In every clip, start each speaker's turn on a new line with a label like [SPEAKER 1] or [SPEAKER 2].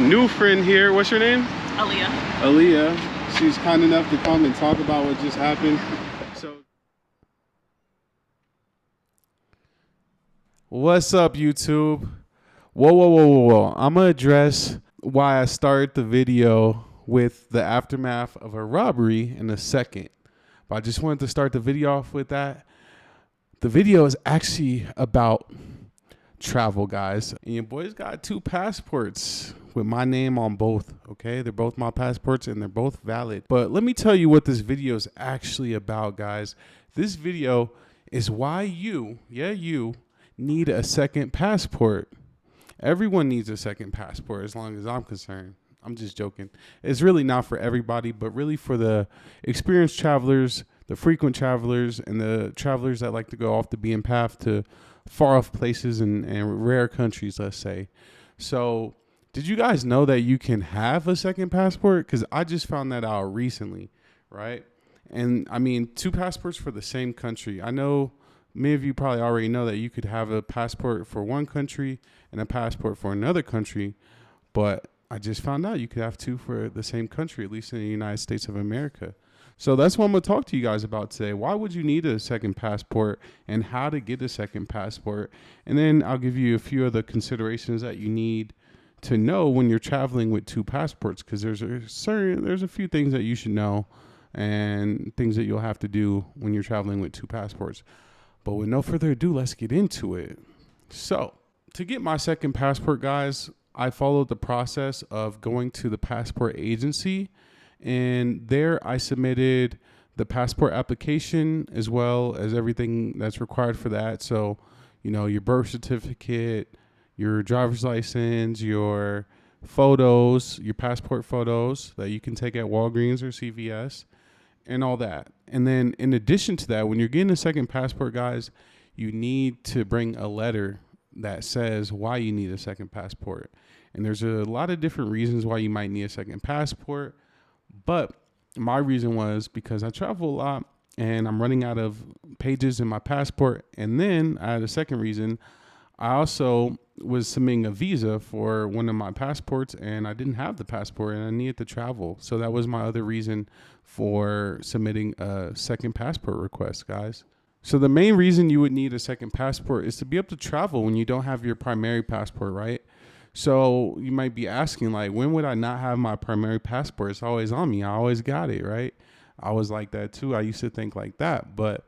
[SPEAKER 1] new friend here. What's your name?
[SPEAKER 2] Aaliyah.
[SPEAKER 1] Aaliyah. She's kind enough to come and talk about what just happened. So, what's up, YouTube? Whoa. I'm gonna address why I started the video with the aftermath of a robbery in a second. But I just wanted to start the video off with that. The video is actually about travel, guys. And your boy's got 2 passports with my name on both, okay? They're both my passports and they're both valid. But let me tell you what this video is actually about, guys. This video is why you need a second passport. Everyone needs a second passport as long as I'm concerned. I'm just joking. It's really not for everybody, but really for the experienced travelers, the frequent travelers, and the travelers that like to go off the beaten path to far off places and rare countries, let's say. So did you guys know that you can have a second passport? Because I just found that out recently, right? And I mean, 2 passports for the same country. I know many of you probably already know that you could have a passport for one country and a passport for another country, but I just found out you could have 2 for the same country, at least in the United States of America. So that's what I'm going to talk to you guys about today. Why would you need a second passport and how to get a second passport? And then I'll give you a few of the considerations that you need to know when you're traveling with 2 passports, because there's a few things that you should know and things that you'll have to do when you're traveling with 2 passports. But with no further ado, let's get into it. So to get my second passport, guys, I followed the process of going to the passport agency, and there I submitted the passport application as well as everything that's required for that. So, you know, your birth certificate, your driver's license, your photos, your passport photos that you can take at Walgreens or CVS, and all that. And then in addition to that, when you're getting a second passport, guys, you need to bring a letter that says why you need a second passport. And there's a lot of different reasons why you might need a second passport. But my reason was because I travel a lot and I'm running out of pages in my passport. And then I had a second reason. I also was submitting a visa for one of my passports and I didn't have the passport and I needed to travel. So that was my other reason for submitting a second passport request, guys. So the main reason you would need a second passport is to be able to travel when you don't have your primary passport, right? So you might be asking, like, when would I not have my primary passport? It's always on me. I always got it, right? I was like that too. I used to think like that. But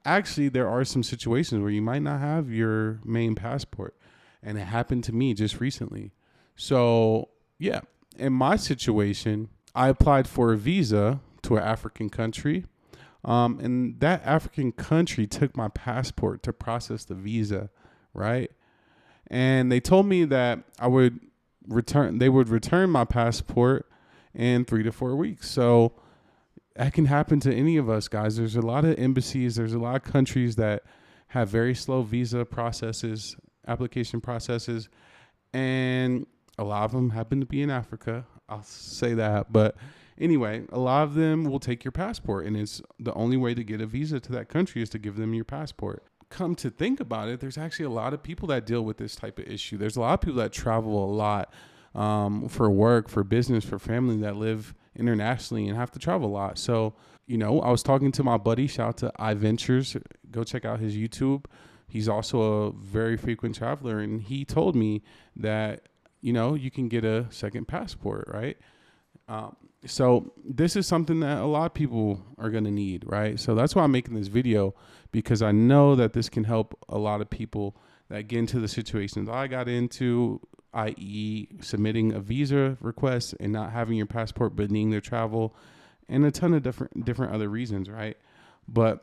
[SPEAKER 1] actually, there are some situations where you might not have your main passport. And it happened to me just recently. So, yeah, in my situation, I applied for a visa to an African country. And that African country took my passport to process the visa, right? And they told me that they would return my passport in 3 to 4 weeks. So that can happen to any of us, guys. There's a lot of embassies. There's a lot of countries that have very slow visa processes, application processes. And a lot of them happen to be in Africa. I'll say that. But anyway, a lot of them will take your passport. And it's the only way to get a visa to that country is to give them your passport. Come to think about it, there's actually a lot of people that deal with this type of issue. There's a lot of people that travel a lot for work, for business, for family, that live internationally and have to travel a lot. So, you know, I was talking to my buddy, shout out to iVentures. Go check out his YouTube. He's also a very frequent traveler. And he told me that, you know, you can get a second passport, right? So this is something that a lot of people are going to need, right? So that's why I'm making this video, because I know that this can help a lot of people that get into the situations I got into, i.e. submitting a visa request and not having your passport but needing to travel, and a ton of different other reasons, right? But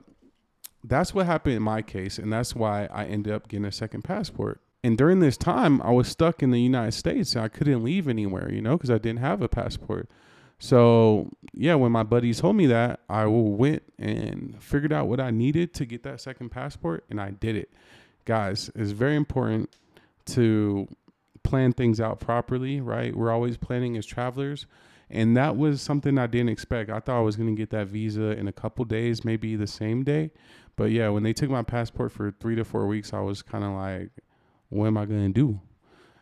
[SPEAKER 1] that's what happened in my case, and that's why I ended up getting a second passport. And during this time, I was stuck in the United States and I couldn't leave anywhere, you know, because I didn't have a passport. So, yeah, when my buddies told me that, I went and figured out what I needed to get that second passport, and I did it. Guys, it's very important to plan things out properly, right? We're always planning as travelers, and that was something I didn't expect. I thought I was going to get that visa in a couple days, maybe the same day. But, yeah, when they took my passport for 3 to 4 weeks, I was kind of like, what am I going to do?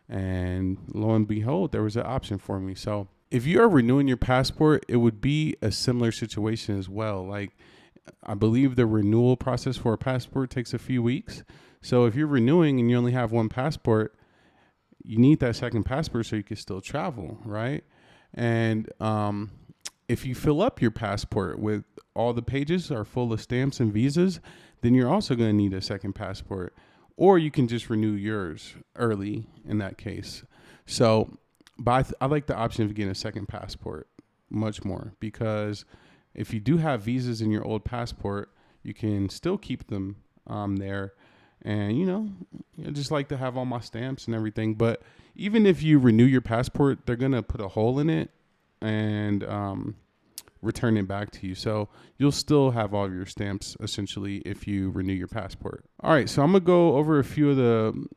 [SPEAKER 1] And lo and behold, there was an option for me. So if you are renewing your passport, it would be a similar situation as well. Like, I believe the renewal process for a passport takes a few weeks. So if you're renewing and you only have one passport, you need that second passport so you can still travel, right? And if you fill up your passport with all the pages are full of stamps and visas, then you're also going to need a second passport. Or you can just renew yours early in that case. So, but I like the option of getting a second passport much more, because if you do have visas in your old passport, you can still keep them there. And, I just like to have all my stamps and everything. But even if you renew your passport, they're going to put a hole in it and return it back to you. So you'll still have all of your stamps essentially if you renew your passport. All right, so I'm going to go over a few of the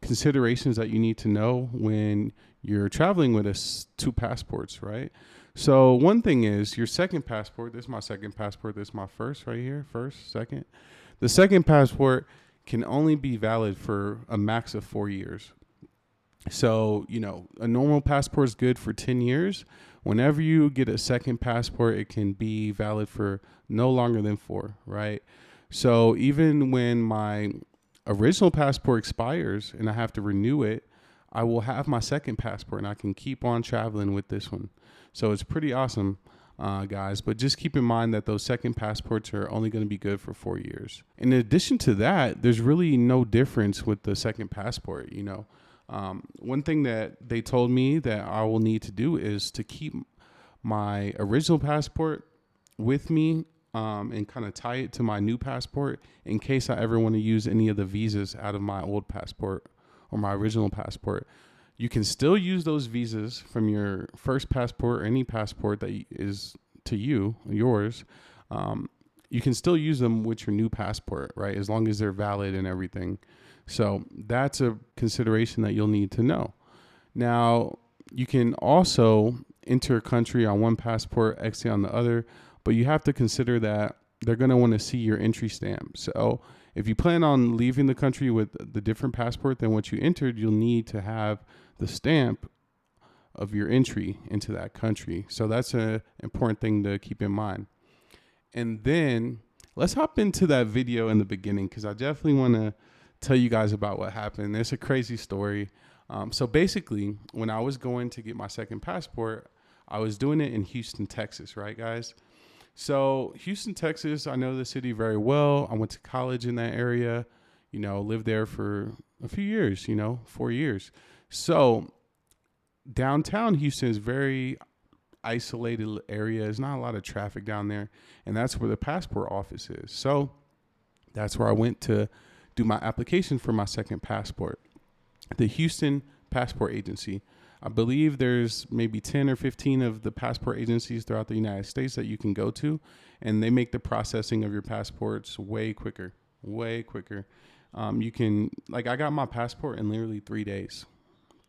[SPEAKER 1] considerations that you need to know when you're traveling with two passports, right? So one thing is your second passport. This is my second passport. This is my first right here. First, second. The second passport can only be valid for a max of 4 years. So, a normal passport is good for 10 years. Whenever you get a second passport, it can be valid for no longer than 4, right? So even when my original passport expires and I have to renew it, I will have my second passport and I can keep on traveling with this one. So it's pretty awesome, guys. But just keep in mind that those second passports are only going to be good for 4 years. In addition to that, there's really no difference with the second passport, One thing that they told me that I will need to do is to keep my original passport with me and kind of tie it to my new passport in case I ever want to use any of the visas out of my old passport or my original passport. You can still use those visas from your first passport or any passport that is to yours. You can still use them with your new passport, right? As long as they're valid and everything. So that's a consideration that you'll need to know. Now, you can also enter a country on one passport, exit on the other, but you have to consider that they're going to want to see your entry stamp. So if you plan on leaving the country with the different passport than what you entered, you'll need to have the stamp of your entry into that country. So that's an important thing to keep in mind. And then let's hop into that video in the beginning, because I definitely want to tell you guys about what happened. It's a crazy story. So basically, when I was going to get my second passport, I was doing it in Houston, Texas, right, guys? So Houston, Texas, I know the city very well. I went to college in that area, lived there for a few years, 4 years. So downtown Houston is very isolated area. There's not a lot of traffic down there. And that's where the passport office is. So that's where I went to do my application for my second passport. The Houston Passport Agency. I believe there's maybe 10 or 15 of the passport agencies throughout the United States that you can go to, and they make the processing of your passports way quicker. You can, I got my passport in literally 3 days.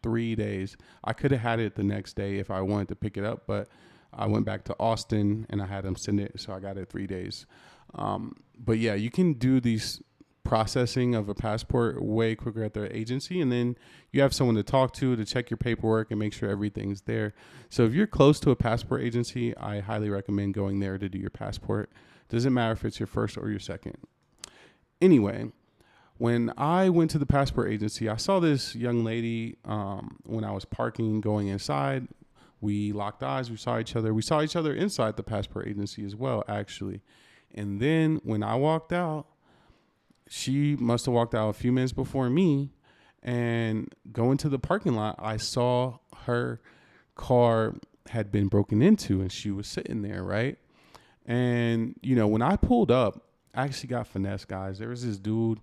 [SPEAKER 1] 3 days. I could have had it the next day if I wanted to pick it up, but I went back to Austin and I had them send it, so I got it 3 days. But yeah, you can do these processing of a passport way quicker at their agency, and then you have someone to talk to check your paperwork and make sure everything's there. So if you're close to a passport agency, I highly recommend going there to do your passport. Doesn't matter if it's your first or your second. Anyway, when I went to the passport agency, I saw this young lady when I was parking going inside. We locked eyes. We saw each other. We saw each other inside the passport agency as well, actually. And then when I walked out, she must have walked out a few minutes before me, and going to the parking lot, I saw her car had been broken into and she was sitting there, right? And, when I pulled up, I actually got finessed, guys. There was this dude,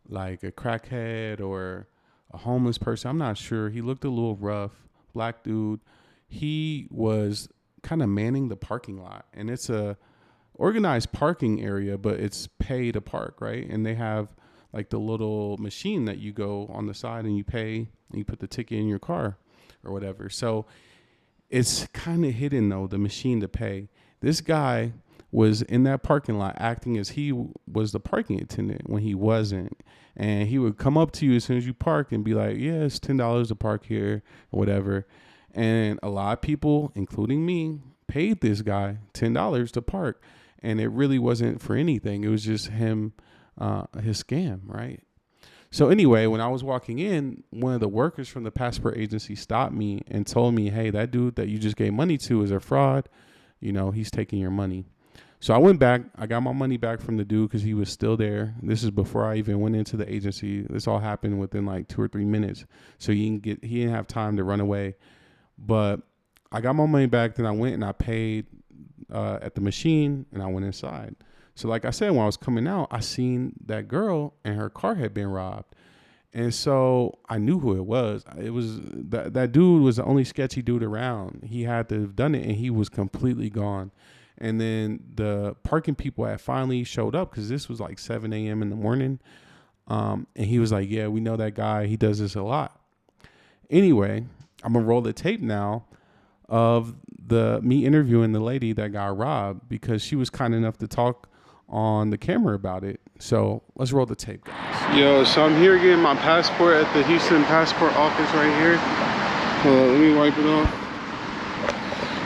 [SPEAKER 1] like a crackhead or a homeless person. I'm not sure. He looked a little rough, black dude. He was kind of manning the parking lot, and it's a organized parking area, but it's pay to park, right? And they have like the little machine that you go on the side and you pay and you put the ticket in your car or whatever. So it's kind of hidden though, the machine to pay. This guy was in that parking lot acting as he was the parking attendant when he wasn't. And he would come up to you as soon as you park and be like, yeah, it's $10 to park here or whatever. And a lot of people, including me, paid this guy $10 to park. And it really wasn't for anything. It was just him, his scam, right? So anyway, when I was walking in, one of the workers from the passport agency stopped me and told me, hey, that dude that you just gave money to is a fraud. You know, he's taking your money. So I went back. I got my money back from the dude because he was still there. This is before I even went into the agency. This all happened within like 2 or 3 minutes. So he didn't have time to run away. But I got my money back. Then I went and I paid at the machine and I went inside. So like I said, when I was coming out, I seen that girl and her car had been robbed. And so I knew who it was. It was that dude was the only sketchy dude around. He had to have done it and he was completely gone. And then the parking people had finally showed up because this was like 7 a.m. in the morning. And he was like, yeah, we know that guy. He does this a lot. Anyway, I'm going to roll the tape now of me interviewing the lady that got robbed because she was kind enough to talk on the camera about it. So let's roll the tape, guys. Yo, so I'm here getting my passport at the Houston passport office right here. Hold on, let me wipe it off.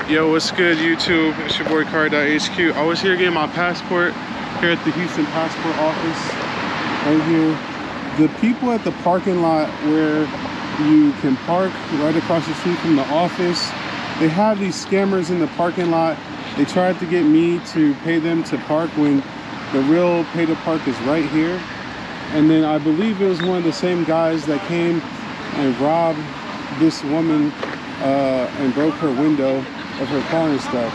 [SPEAKER 1] Yo, what's good, YouTube? It's your boy Car.HQ. I was here getting my passport here at the Houston passport office right here. The people at the parking lot where you can park right across the street from the office, they have these scammers in the parking lot. They tried to get me to pay them to park when the real pay to park is right here. And then I believe it was one of the same guys that came and robbed this woman and broke her window of her car and stuff.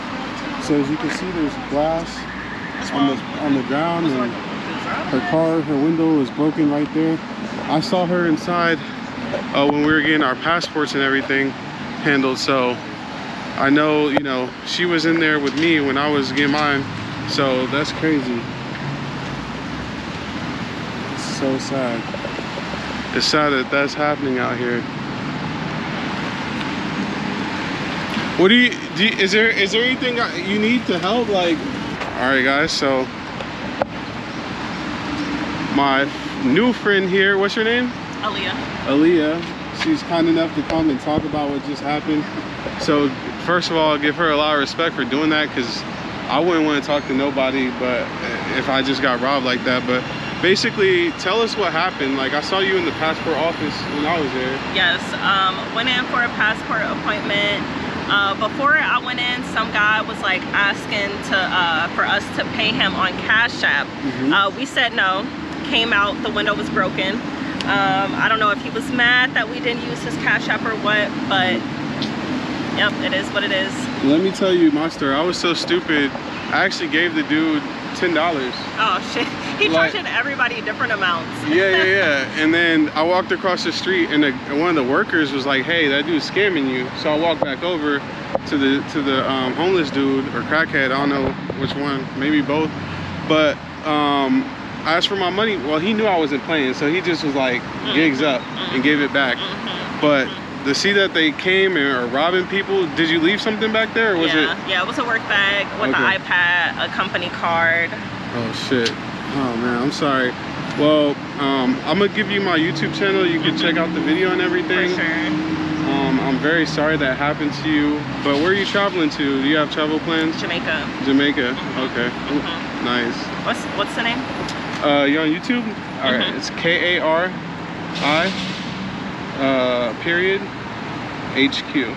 [SPEAKER 1] So as you can see, there's glass on the ground and her window is broken right there. I saw her inside when we were getting our passports and everything handled. So I know, you know, she was in there with me when I was getting mine. So that's crazy. It's so sad. It's sad that that's happening out here. What do you is there anything you need to help? Like, all right, guys. So my new friend here, what's your name? Aaliyah. She's kind enough to come and talk about what just happened. So first of all, give her a lot of respect for doing that, because I wouldn't want to talk to nobody but if I just got robbed like that. But basically, tell us what happened. Like, I saw you in the passport office when I was there.
[SPEAKER 2] Yes, went in for a passport appointment. Before I went in, some guy was like asking for us to pay him on Cash App. We said no. Came out, the window was broken. I don't know if he was mad that we didn't use his Cash App or what, but yep, it is what it is.
[SPEAKER 1] Let me tell you my story. I was so stupid. I actually gave the dude $10.
[SPEAKER 2] Oh shit, he charging everybody different amounts.
[SPEAKER 1] yeah. And then I walked across the street and one of the workers was like, hey, that dude's scamming you. So I walked back over to the homeless dude or crackhead, I don't know which one, maybe both. But I asked for my money. Well, he knew I wasn't playing, so he just was like, gigs up and gave it back. But to see that they came and are robbing people, did you leave something back there, or was it? Yeah,
[SPEAKER 2] it was a work bag with an iPad, a company card.
[SPEAKER 1] Oh shit. Oh man, I'm sorry. Well, I'm gonna give you my YouTube channel. You can check out the video and everything.
[SPEAKER 2] For sure.
[SPEAKER 1] I'm very sorry that happened to you. But where are you traveling to? Do you have travel plans?
[SPEAKER 2] Jamaica.
[SPEAKER 1] Jamaica. Okay. Nice.
[SPEAKER 2] What's the name?
[SPEAKER 1] You on YouTube? All right. It's KARI period HQ. Yeah,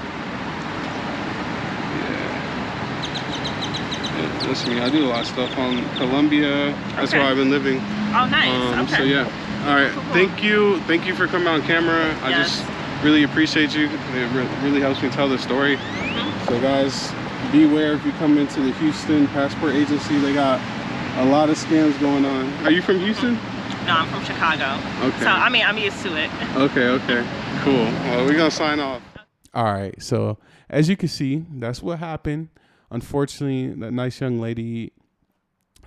[SPEAKER 1] that's me. I do a lot of stuff on Colombia. That's where I've been living.
[SPEAKER 2] Oh, nice.
[SPEAKER 1] So yeah. All right. Cool. Thank you for coming on camera. I just really appreciate you. It really helps me tell the story. So guys, beware if you come into the Houston passport agency. They got a lot of scams going on. Are you from Houston?
[SPEAKER 2] No, I'm from Chicago.
[SPEAKER 1] Okay.
[SPEAKER 2] So I mean, I'm used to it.
[SPEAKER 1] Okay. Cool. Well, we're gonna sign off. All right. So as you can see, that's what happened. Unfortunately, that nice young lady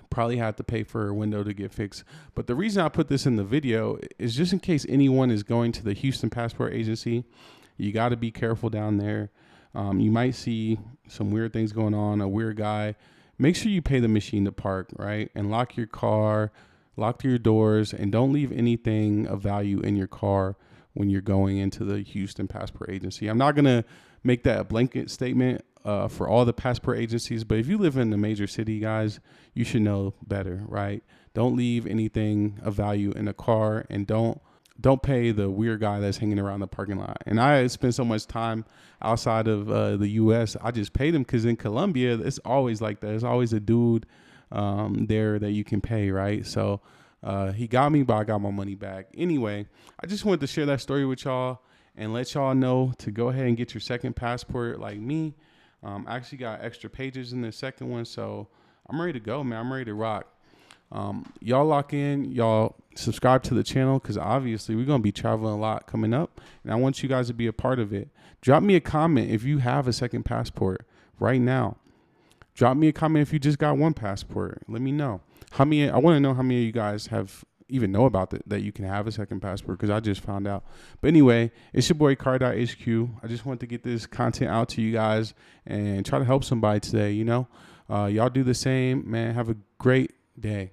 [SPEAKER 1] probably had to pay for her window to get fixed. But the reason I put this in the video is just in case anyone is going to the Houston passport agency. You got to be careful down there. You might see some weird things going on. A weird guy make sure you pay the machine to park, right? And lock your car, lock your doors, and don't leave anything of value in your car when you're going into the Houston Passport Agency. I'm not going to make that a blanket statement for all the passport agencies, but if you live in a major city, guys, you should know better, right? Don't leave anything of value in a car, and don't pay the weird guy that's hanging around the parking lot. And I spend so much time outside of the U.S. I just paid him because in Colombia, it's always like that. There's always a dude there that you can pay, right? So he got me, but I got my money back. Anyway, I just wanted to share that story with y'all and let y'all know to go ahead and get your second passport like me. I actually got extra pages in the second one, so I'm ready to go, man. I'm ready to rock. Y'all lock in, y'all subscribe to the channel, because obviously we're going to be traveling a lot coming up, and I want you guys to be a part of it. Drop me a comment if you have a second passport right now. Drop me a comment if you just got one passport. Let me know. I want to know how many of you guys have even know about that you can have a second passport, because I just found out. But anyway, it's your boy Car.HQ. I just want to get this content out to you guys and try to help somebody today, you know. Y'all do the same, man. Have a great day.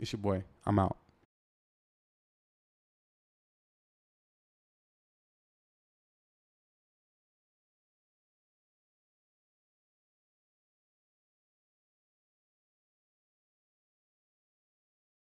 [SPEAKER 1] It's your boy. I'm out.